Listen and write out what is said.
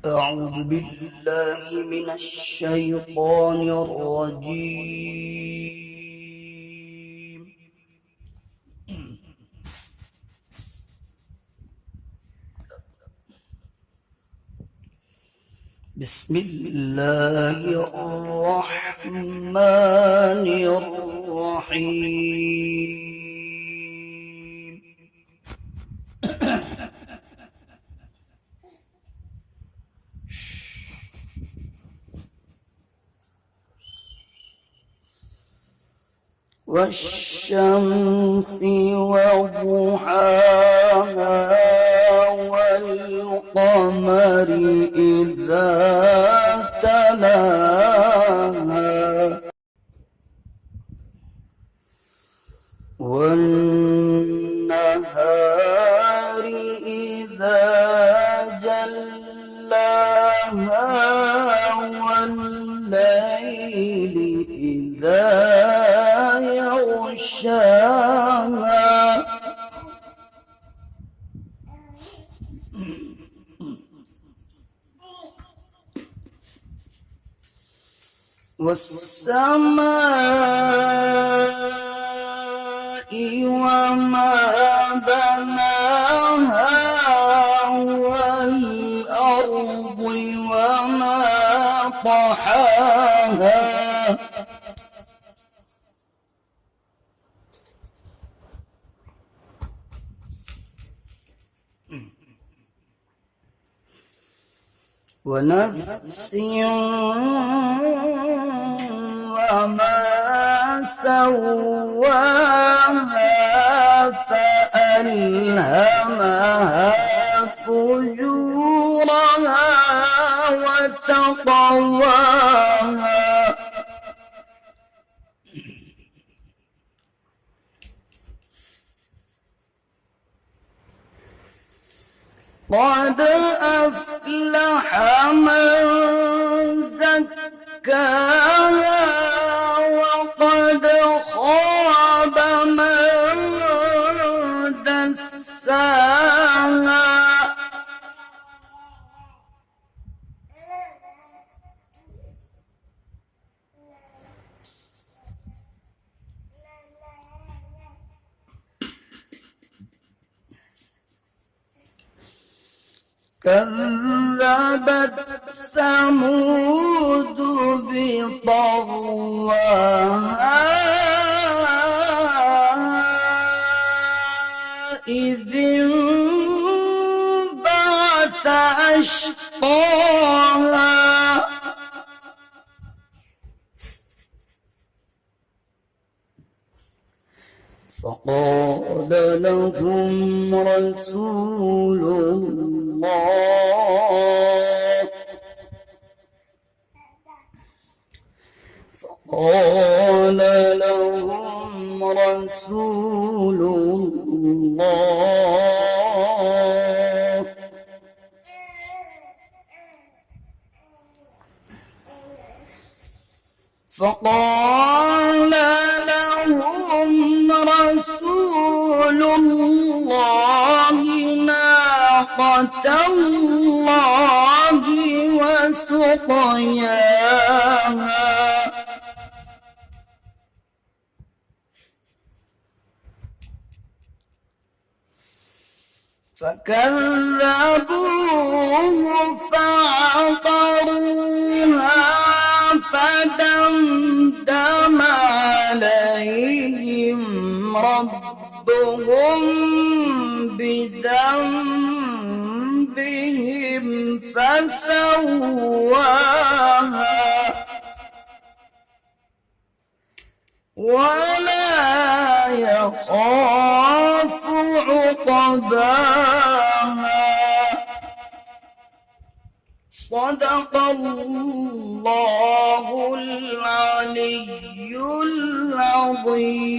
أعوذ بالله من الشيطان الرجيم. بسم الله الرحمن الرحيم. والشمس وضحاها والقمر إذا تلاها والنهار إذا جلاها والليل إذا يغشاها والسماء وما بناها والأرض وما طحاها ونفس وما سواها فألهمها فجورها وتقواها قد أفلح من زكاها وقد خاب من دساها كذبت ثمود بطغواها إذ انبعث أشقاها فقال لهم رسول الله فقال لهم رسول الله ناقة الله وسقياها فكذبوه فعقروها فدمدم عليهم ربهم بذنبهم فسواها ولا يخاف عقباها. صدق الله العلي العظيم.